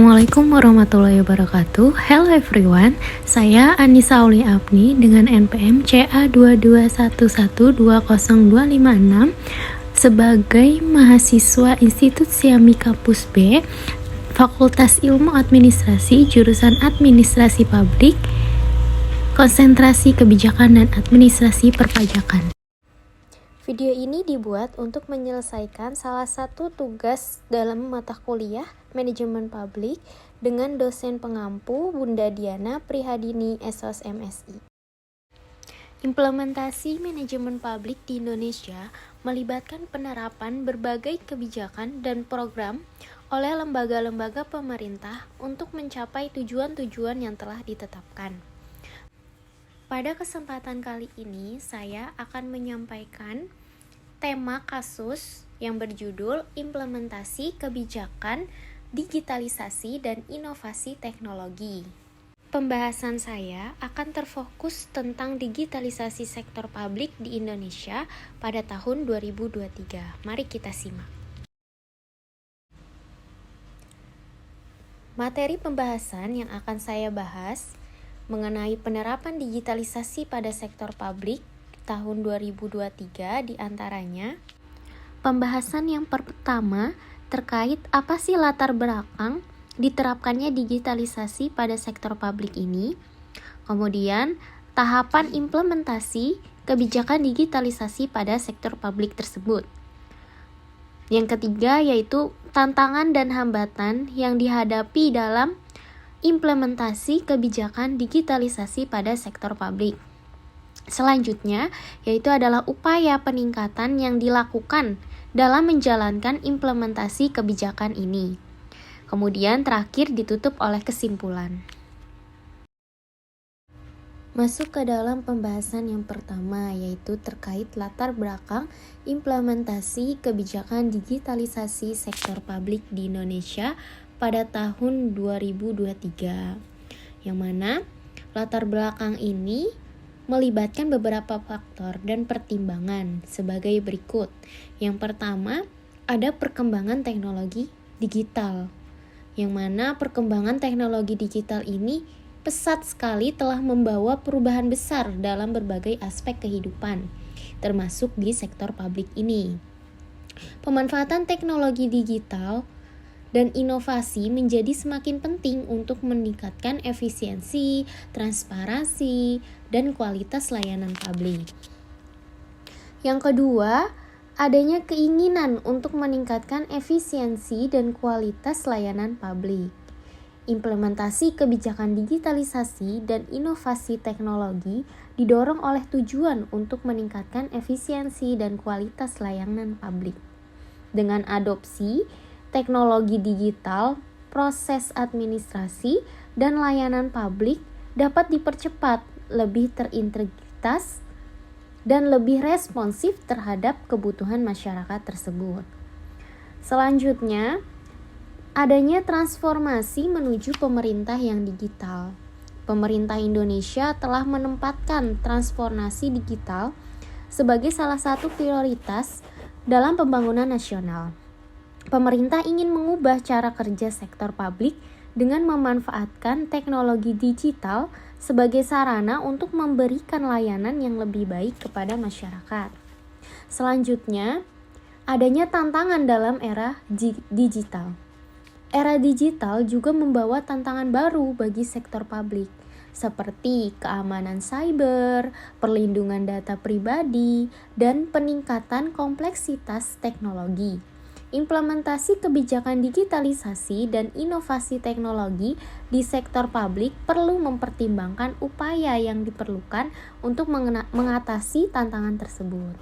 Assalamualaikum warahmatullahi wabarakatuh. Hello everyone, saya Anissa Auli Apni dengan NPM CA221120256 sebagai mahasiswa Institut Siami Kampus B, Fakultas Ilmu Administrasi, jurusan Administrasi Publik, konsentrasi Kebijakan dan Administrasi Perpajakan. Video ini dibuat untuk menyelesaikan salah satu tugas dalam mata kuliah Manajemen Publik dengan dosen pengampu Bunda Diana Prihadini SOS MSI. Implementasi manajemen publik di Indonesia melibatkan penerapan berbagai kebijakan dan program oleh lembaga-lembaga pemerintah untuk mencapai tujuan-tujuan yang telah ditetapkan. Pada kesempatan kali ini, saya akan menyampaikan tema kasus yang berjudul Implementasi Kebijakan Digitalisasi dan Inovasi Teknologi. Pembahasan saya akan terfokus tentang digitalisasi sektor publik di Indonesia pada tahun 2023. Mari kita simak. Materi pembahasan yang akan saya bahas mengenai penerapan digitalisasi pada sektor publik tahun 2023 diantaranya pembahasan yang pertama terkait apa sih latar belakang diterapkannya digitalisasi pada sektor publik ini, kemudian tahapan implementasi kebijakan digitalisasi pada sektor publik tersebut. Yang ketiga yaitu tantangan dan hambatan yang dihadapi dalam implementasi kebijakan digitalisasi pada sektor publik. Selanjutnya, yaitu adalah upaya peningkatan yang dilakukan dalam menjalankan implementasi kebijakan ini. Kemudian terakhir ditutup oleh kesimpulan. Masuk ke dalam pembahasan yang pertama, yaitu terkait latar belakang implementasi kebijakan digitalisasi sektor publik di Indonesia pada tahun 2023, yang mana latar belakang ini melibatkan beberapa faktor dan pertimbangan sebagai berikut. Yang pertama, ada perkembangan teknologi digital, yang mana perkembangan teknologi digital ini pesat sekali telah membawa perubahan besar dalam berbagai aspek kehidupan, termasuk di sektor publik ini. Pemanfaatan teknologi digital dan inovasi menjadi semakin penting untuk meningkatkan efisiensi, transparansi, dan kualitas layanan publik. Yang kedua, adanya keinginan untuk meningkatkan efisiensi dan kualitas layanan publik. Implementasi kebijakan digitalisasi dan inovasi teknologi didorong oleh tujuan untuk meningkatkan efisiensi dan kualitas layanan publik. Dengan adopsi teknologi digital, proses administrasi dan layanan publik dapat dipercepat, lebih terintegritas, dan lebih responsif terhadap kebutuhan masyarakat tersebut. Selanjutnya, adanya transformasi menuju pemerintah yang digital. Pemerintah Indonesia telah menempatkan transformasi digital sebagai salah satu prioritas dalam pembangunan nasional. Pemerintah ingin mengubah cara kerja sektor publik dengan memanfaatkan teknologi digital sebagai sarana untuk memberikan layanan yang lebih baik kepada masyarakat. Selanjutnya, adanya tantangan dalam era digital. Era digital juga membawa tantangan baru bagi sektor publik, seperti keamanan cyber, perlindungan data pribadi, dan peningkatan kompleksitas teknologi. Implementasi kebijakan digitalisasi dan inovasi teknologi di sektor publik perlu mempertimbangkan upaya yang diperlukan untuk mengatasi tantangan tersebut.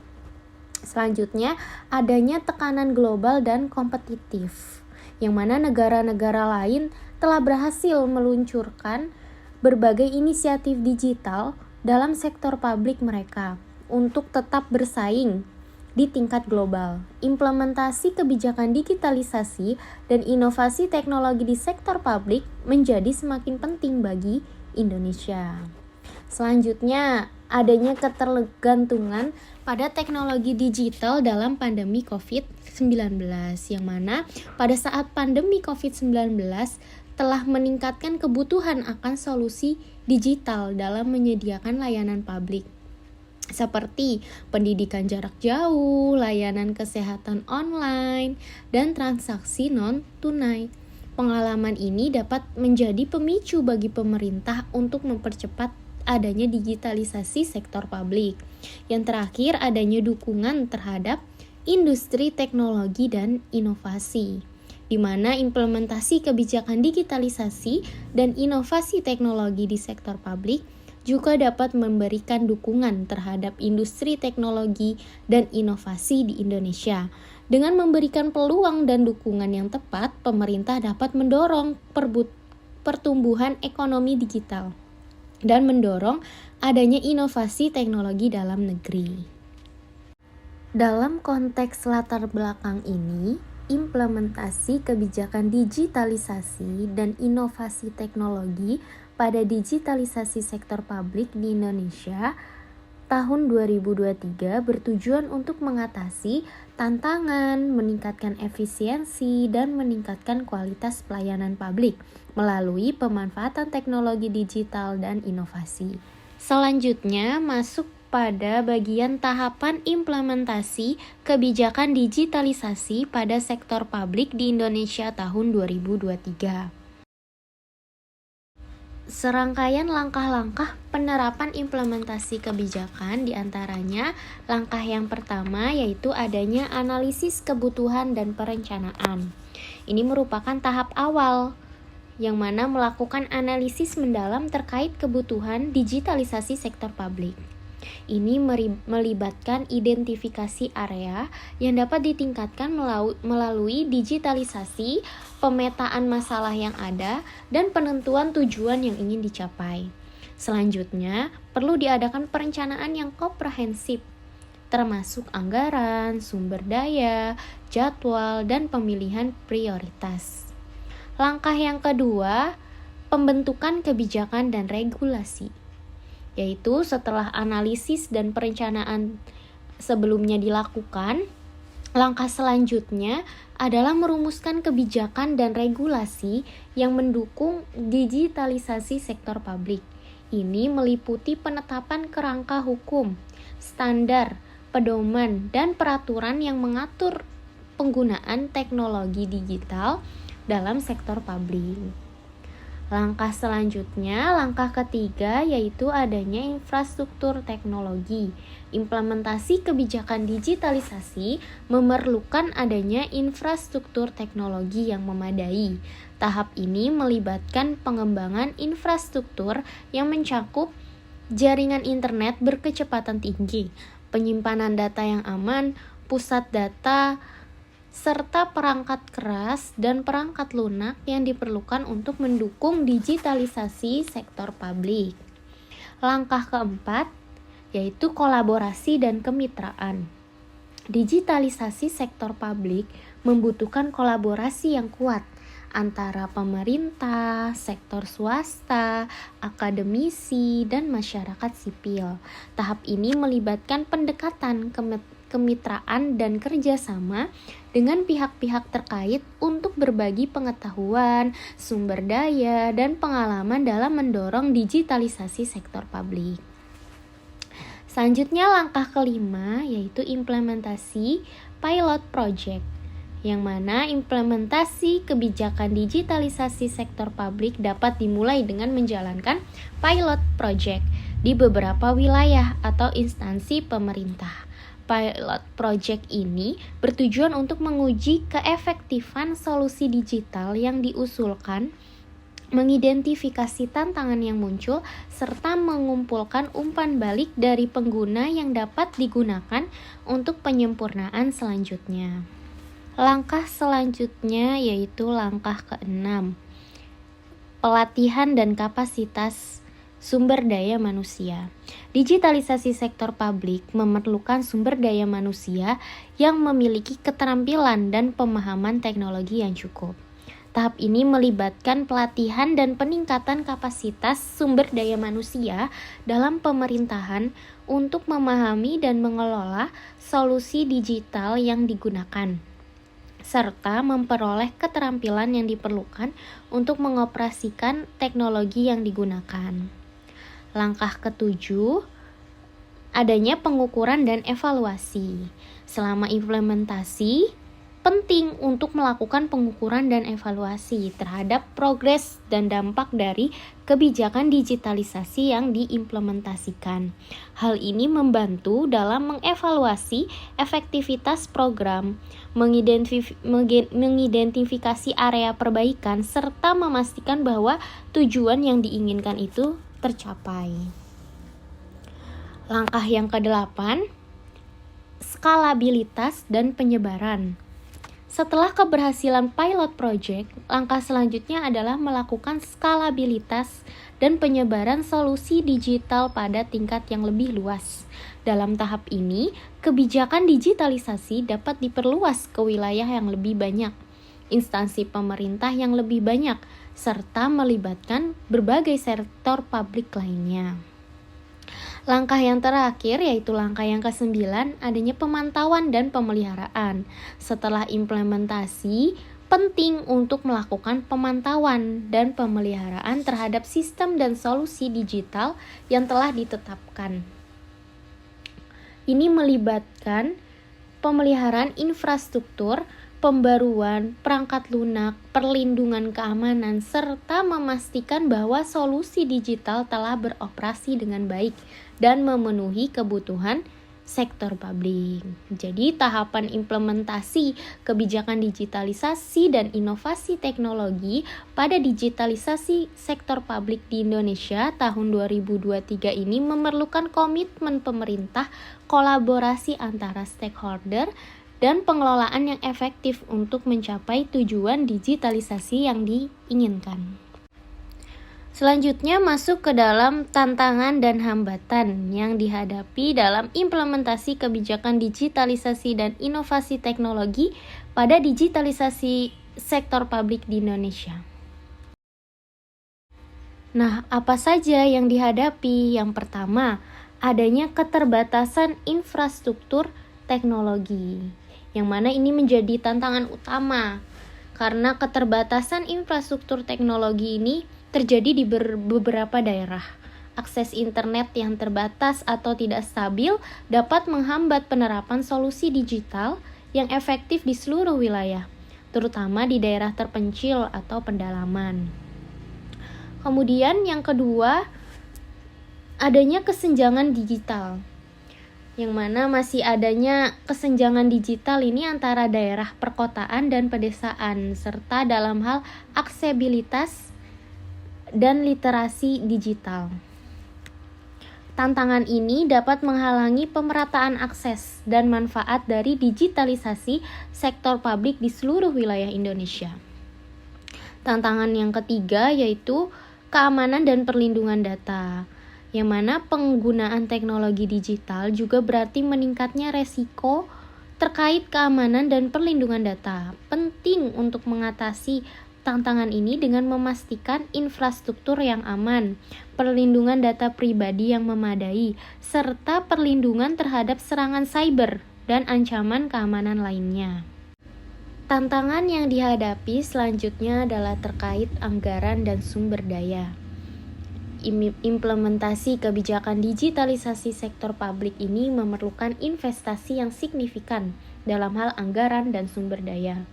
Selanjutnya, adanya tekanan global dan kompetitif, yang mana negara-negara lain telah berhasil meluncurkan berbagai inisiatif digital dalam sektor publik mereka untuk tetap bersaing di tingkat global. Implementasi kebijakan digitalisasi dan inovasi teknologi di sektor publik menjadi semakin penting bagi Indonesia. Selanjutnya, adanya ketergantungan pada teknologi digital dalam pandemi COVID-19, yang mana pada saat pandemi COVID-19 telah meningkatkan kebutuhan akan solusi digital dalam menyediakan layanan publik, seperti pendidikan jarak jauh, layanan kesehatan online, dan transaksi non-tunai. Pengalaman ini dapat menjadi pemicu bagi pemerintah untuk mempercepat adanya digitalisasi sektor publik. Yang terakhir, adanya dukungan terhadap industri teknologi dan inovasi, di mana implementasi kebijakan digitalisasi dan inovasi teknologi di sektor publik juga dapat memberikan dukungan terhadap industri teknologi dan inovasi di Indonesia. Dengan memberikan peluang dan dukungan yang tepat, pemerintah dapat mendorong pertumbuhan ekonomi digital dan mendorong adanya inovasi teknologi dalam negeri. Dalam konteks latar belakang ini, implementasi kebijakan digitalisasi dan inovasi teknologi pada digitalisasi sektor publik di Indonesia tahun 2023 bertujuan untuk mengatasi tantangan, meningkatkan efisiensi, dan meningkatkan kualitas pelayanan publik melalui pemanfaatan teknologi digital dan inovasi. Selanjutnya masuk pada bagian tahapan implementasi kebijakan digitalisasi pada sektor publik di Indonesia tahun 2023. Serangkaian langkah-langkah penerapan implementasi kebijakan, diantaranya langkah yang pertama yaitu adanya analisis kebutuhan dan perencanaan. Ini merupakan tahap awal yang mana melakukan analisis mendalam terkait kebutuhan digitalisasi sektor publik. Ini melibatkan identifikasi area yang dapat ditingkatkan melalui digitalisasi, pemetaan masalah yang ada, dan penentuan tujuan yang ingin dicapai. Selanjutnya, perlu diadakan perencanaan yang komprehensif, termasuk anggaran, sumber daya, jadwal, dan pemilihan prioritas. Langkah yang kedua, pembentukan kebijakan dan regulasi, yaitu setelah analisis dan perencanaan sebelumnya dilakukan, langkah selanjutnya adalah merumuskan kebijakan dan regulasi yang mendukung digitalisasi sektor publik. Ini meliputi penetapan kerangka hukum, standar, pedoman, dan peraturan yang mengatur penggunaan teknologi digital dalam sektor publik. Langkah selanjutnya, langkah ketiga yaitu adanya infrastruktur teknologi. Implementasi kebijakan digitalisasi memerlukan adanya infrastruktur teknologi yang memadai. Tahap ini melibatkan pengembangan infrastruktur yang mencakup jaringan internet berkecepatan tinggi, penyimpanan data yang aman, pusat data, serta perangkat keras dan perangkat lunak yang diperlukan untuk mendukung digitalisasi sektor publik. Langkah keempat yaitu kolaborasi dan kemitraan. Digitalisasi sektor publik membutuhkan kolaborasi yang kuat antara pemerintah, sektor swasta, akademisi, dan masyarakat sipil. Tahap ini melibatkan pendekatan kemitraan dan kerjasama dengan pihak-pihak terkait untuk berbagi pengetahuan, sumber daya, dan pengalaman dalam mendorong digitalisasi sektor publik. Selanjutnya langkah kelima yaitu implementasi pilot project, yang mana implementasi kebijakan digitalisasi sektor publik dapat dimulai dengan menjalankan pilot project di beberapa wilayah atau instansi pemerintah. Pilot project ini bertujuan untuk menguji keefektifan solusi digital yang diusulkan, mengidentifikasi tantangan yang muncul, serta mengumpulkan umpan balik dari pengguna yang dapat digunakan untuk penyempurnaan selanjutnya. Langkah selanjutnya yaitu langkah keenam, pelatihan dan kapasitas sumber daya manusia. Digitalisasi sektor publik memerlukan sumber daya manusia yang memiliki keterampilan dan pemahaman teknologi yang cukup. Tahap ini melibatkan pelatihan dan peningkatan kapasitas sumber daya manusia dalam pemerintahan untuk memahami dan mengelola solusi digital yang digunakan. serta memperoleh keterampilan yang diperlukan untuk mengoperasikan teknologi yang digunakan. Langkah ketujuh, adanya pengukuran dan evaluasi. Selama implementasi, penting untuk melakukan pengukuran dan evaluasi terhadap progres dan dampak dari kebijakan digitalisasi yang diimplementasikan. Hal ini membantu dalam mengevaluasi efektivitas program, mengidentifikasi area perbaikan, serta memastikan bahwa tujuan yang diinginkan itu tercapai. Langkah yang ke-8, skalabilitas dan penyebaran. Setelah keberhasilan pilot project, langkah selanjutnya adalah melakukan skalabilitas dan penyebaran solusi digital pada tingkat yang lebih luas. Dalam tahap ini, kebijakan digitalisasi dapat diperluas ke wilayah yang lebih banyak, instansi pemerintah yang lebih banyak, serta melibatkan berbagai sektor publik lainnya. Langkah yang terakhir yaitu langkah yang ke-9, adanya pemantauan dan pemeliharaan. Setelah implementasi, penting untuk melakukan pemantauan dan pemeliharaan terhadap sistem dan solusi digital yang telah ditetapkan. Ini melibatkan pemeliharaan infrastruktur, pembaruan perangkat lunak, perlindungan keamanan, serta memastikan bahwa solusi digital telah beroperasi dengan baik dan memenuhi kebutuhan sektor publik. Jadi, tahapan implementasi kebijakan digitalisasi dan inovasi teknologi pada digitalisasi sektor publik di Indonesia tahun 2023 ini memerlukan komitmen pemerintah, kolaborasi antara stakeholder, dan pengelolaan yang efektif untuk mencapai tujuan digitalisasi yang diinginkan. Selanjutnya masuk ke dalam tantangan dan hambatan yang dihadapi dalam implementasi kebijakan digitalisasi dan inovasi teknologi pada digitalisasi sektor publik di Indonesia. Nah, apa saja yang dihadapi? Yang pertama, adanya keterbatasan infrastruktur teknologi, yang mana ini menjadi tantangan utama karena keterbatasan infrastruktur teknologi ini terjadi di beberapa daerah. Akses internet yang terbatas atau tidak stabil dapat menghambat penerapan solusi digital yang efektif di seluruh wilayah, terutama di daerah terpencil atau pedalaman. Kemudian yang kedua, adanya kesenjangan digital, yang mana masih adanya kesenjangan digital ini antara daerah perkotaan dan pedesaan, serta dalam hal aksesibilitas dan literasi digital. Tantangan ini dapat menghalangi pemerataan akses dan manfaat dari digitalisasi sektor publik di seluruh wilayah Indonesia. Tantangan yang ketiga yaitu keamanan dan perlindungan data, yang mana penggunaan teknologi digital juga berarti meningkatnya resiko terkait keamanan dan perlindungan data. Penting untuk mengatasi tantangan ini dengan memastikan infrastruktur yang aman, perlindungan data pribadi yang memadai, serta perlindungan terhadap serangan cyber dan ancaman keamanan lainnya. Tantangan yang dihadapi selanjutnya adalah terkait anggaran dan sumber daya. Implementasi kebijakan digitalisasi sektor publik ini memerlukan investasi yang signifikan dalam hal anggaran dan sumber daya.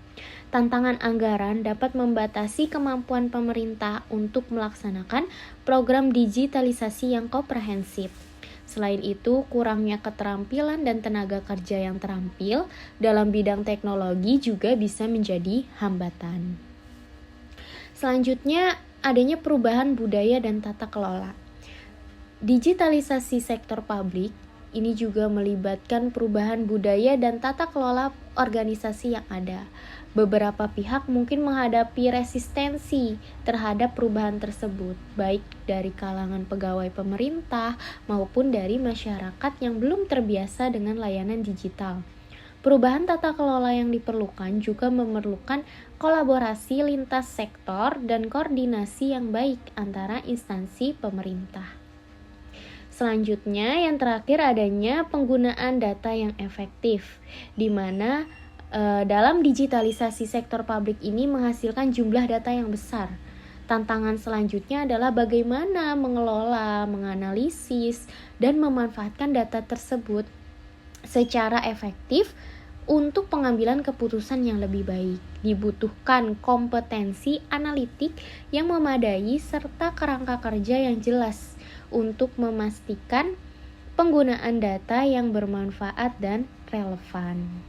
Tantangan anggaran dapat membatasi kemampuan pemerintah untuk melaksanakan program digitalisasi yang komprehensif. Selain itu, kurangnya keterampilan dan tenaga kerja yang terampil dalam bidang teknologi juga bisa menjadi hambatan. Selanjutnya, adanya perubahan budaya dan tata kelola. Digitalisasi sektor publik ini juga melibatkan perubahan budaya dan tata kelola organisasi yang ada. Beberapa pihak mungkin menghadapi resistensi terhadap perubahan tersebut, baik dari kalangan pegawai pemerintah maupun dari masyarakat yang belum terbiasa dengan layanan digital. Perubahan tata kelola yang diperlukan juga memerlukan kolaborasi lintas sektor dan koordinasi yang baik antara instansi pemerintah. Selanjutnya, yang terakhir adanya penggunaan data yang efektif, di mana Dalam digitalisasi sektor publik ini menghasilkan jumlah data yang besar. Tantangan selanjutnya adalah bagaimana mengelola, menganalisis, dan memanfaatkan data tersebut secara efektif untuk pengambilan keputusan yang lebih baik. Dibutuhkan kompetensi analitik yang memadai serta kerangka kerja yang jelas untuk memastikan penggunaan data yang bermanfaat dan relevan.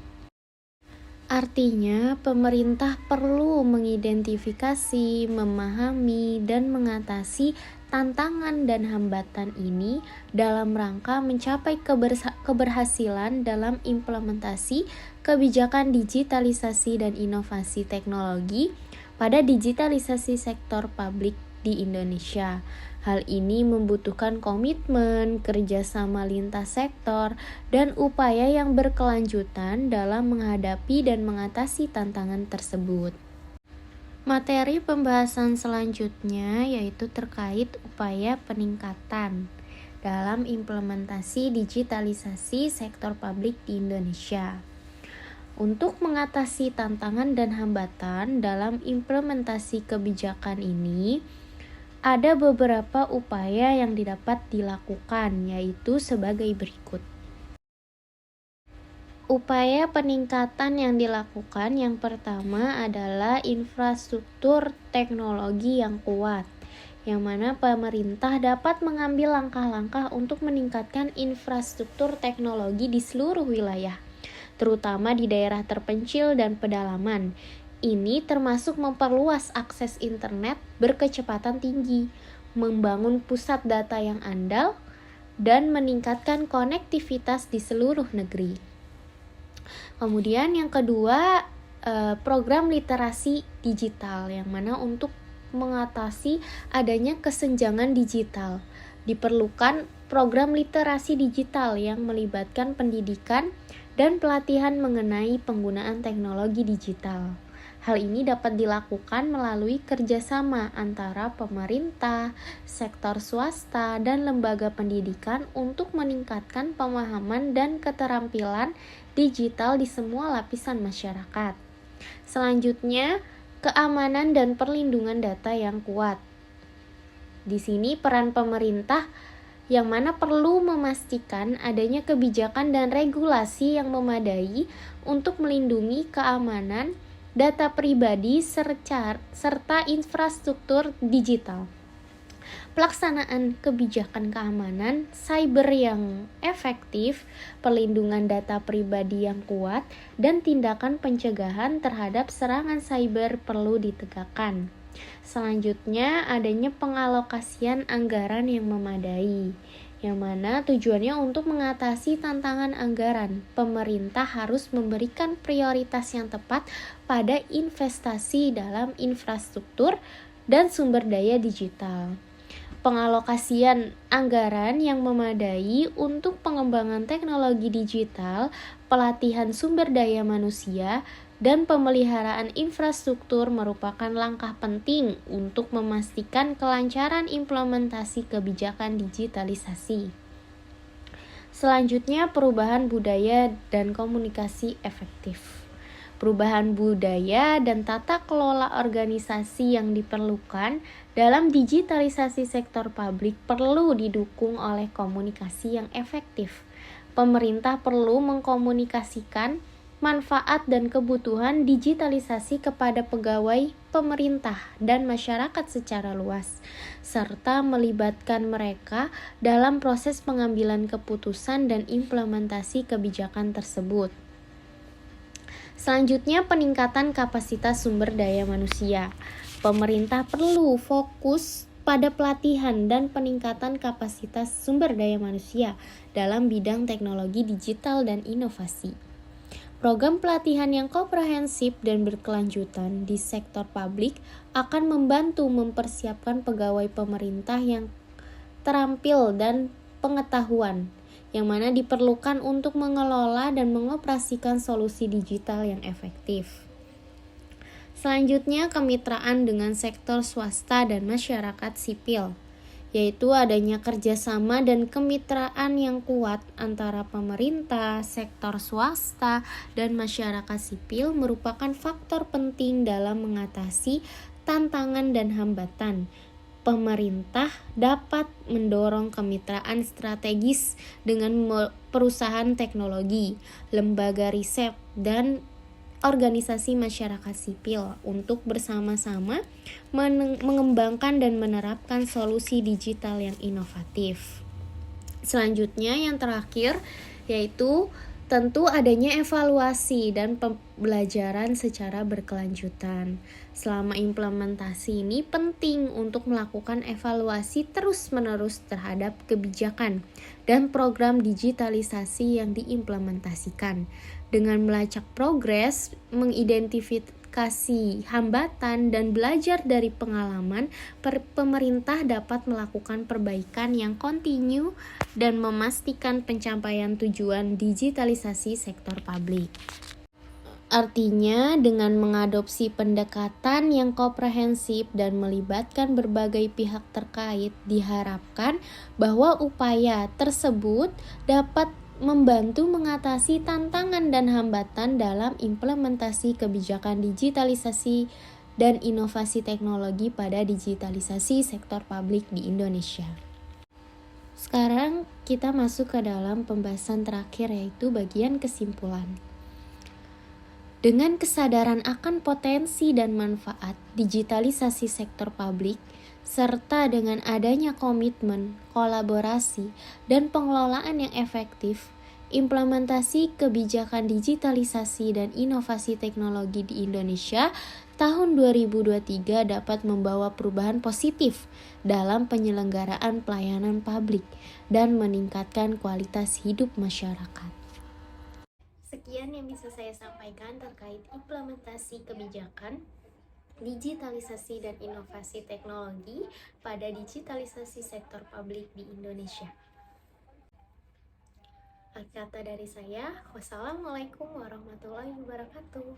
Artinya, pemerintah perlu mengidentifikasi, memahami, dan mengatasi tantangan dan hambatan ini dalam rangka mencapai keberhasilan dalam implementasi kebijakan digitalisasi dan inovasi teknologi pada digitalisasi sektor publik di Indonesia. Hal ini membutuhkan komitmen, kerjasama lintas sektor, dan upaya yang berkelanjutan dalam menghadapi dan mengatasi tantangan tersebut. Materi pembahasan selanjutnya yaitu terkait upaya peningkatan dalam implementasi digitalisasi sektor publik di Indonesia. Untuk mengatasi tantangan dan hambatan dalam implementasi kebijakan ini, ada beberapa upaya yang dapat dilakukan, yaitu sebagai berikut. Upaya peningkatan yang dilakukan yang pertama adalah infrastruktur teknologi yang kuat, yang mana pemerintah dapat mengambil langkah-langkah untuk meningkatkan infrastruktur teknologi di seluruh wilayah, terutama di daerah terpencil dan pedalaman. Ini termasuk memperluas akses internet berkecepatan tinggi, membangun pusat data yang andal, dan meningkatkan konektivitas di seluruh negeri. Kemudian yang kedua, program literasi digital, yang mana untuk mengatasi adanya kesenjangan digital. Diperlukan program literasi digital yang melibatkan pendidikan dan pelatihan mengenai penggunaan teknologi digital. Hal ini dapat dilakukan melalui kerjasama antara pemerintah, sektor swasta, dan lembaga pendidikan untuk meningkatkan pemahaman dan keterampilan digital di semua lapisan masyarakat. Selanjutnya, keamanan dan perlindungan data yang kuat. Di sini peran pemerintah yang mana perlu memastikan adanya kebijakan dan regulasi yang memadai untuk melindungi keamanan data pribadi serta infrastruktur digital. Pelaksanaan kebijakan keamanan cyber yang efektif, perlindungan data pribadi yang kuat, dan tindakan pencegahan terhadap serangan cyber perlu ditegakkan. Selanjutnya, adanya pengalokasian anggaran yang memadai, yang mana tujuannya untuk mengatasi tantangan anggaran. Pemerintah harus memberikan prioritas yang tepat pada investasi dalam infrastruktur dan sumber daya digital. Pengalokasian anggaran yang memadai untuk pengembangan teknologi digital, pelatihan sumber daya manusia, dan pemeliharaan infrastruktur merupakan langkah penting untuk memastikan kelancaran implementasi kebijakan digitalisasi. Selanjutnya, perubahan budaya dan komunikasi efektif. Perubahan budaya dan tata kelola organisasi yang diperlukan dalam digitalisasi sektor publik perlu didukung oleh komunikasi yang efektif. Pemerintah perlu mengkomunikasikan manfaat dan kebutuhan digitalisasi kepada pegawai pemerintah dan masyarakat secara luas, serta melibatkan mereka dalam proses pengambilan keputusan dan implementasi kebijakan tersebut. Selanjutnya, peningkatan kapasitas sumber daya manusia. Pemerintah perlu fokus pada pelatihan dan peningkatan kapasitas sumber daya manusia dalam bidang teknologi digital dan inovasi. Program pelatihan yang komprehensif dan berkelanjutan di sektor publik akan membantu mempersiapkan pegawai pemerintah yang terampil dan pengetahuan, yang mana diperlukan untuk mengelola dan mengoperasikan solusi digital yang efektif. Selanjutnya, kemitraan dengan sektor swasta dan masyarakat sipil, yaitu adanya kerjasama dan kemitraan yang kuat antara pemerintah, sektor swasta, dan masyarakat sipil merupakan faktor penting dalam mengatasi tantangan dan hambatan. Pemerintah dapat mendorong kemitraan strategis dengan perusahaan teknologi, lembaga riset, dan organisasi masyarakat sipil untuk bersama-sama mengembangkan dan menerapkan solusi digital yang inovatif. Selanjutnya yang terakhir yaitu tentu adanya evaluasi dan pembelajaran secara berkelanjutan. Selama implementasi ini penting untuk melakukan evaluasi terus-menerus terhadap kebijakan dan program digitalisasi yang diimplementasikan. Dengan melacak progres, mengidentifikasi hambatan, dan belajar dari pengalaman, pemerintah dapat melakukan perbaikan yang kontinu dan memastikan pencapaian tujuan digitalisasi sektor publik. Artinya, dengan mengadopsi pendekatan yang komprehensif dan melibatkan berbagai pihak terkait, diharapkan bahwa upaya tersebut dapat membantu mengatasi tantangan dan hambatan dalam implementasi kebijakan digitalisasi dan inovasi teknologi pada digitalisasi sektor publik di Indonesia. Sekarang kita masuk ke dalam pembahasan terakhir, yaitu bagian kesimpulan. Dengan kesadaran akan potensi dan manfaat digitalisasi sektor publik, serta dengan adanya komitmen, kolaborasi, dan pengelolaan yang efektif, implementasi kebijakan digitalisasi dan inovasi teknologi di Indonesia tahun 2023 dapat membawa perubahan positif dalam penyelenggaraan pelayanan publik dan meningkatkan kualitas hidup masyarakat. Sekian yang bisa saya sampaikan terkait implementasi kebijakan digitalisasi dan inovasi teknologi pada digitalisasi sektor publik di Indonesia. Akhir kata dari saya, wassalamualaikum warahmatullahi wabarakatuh.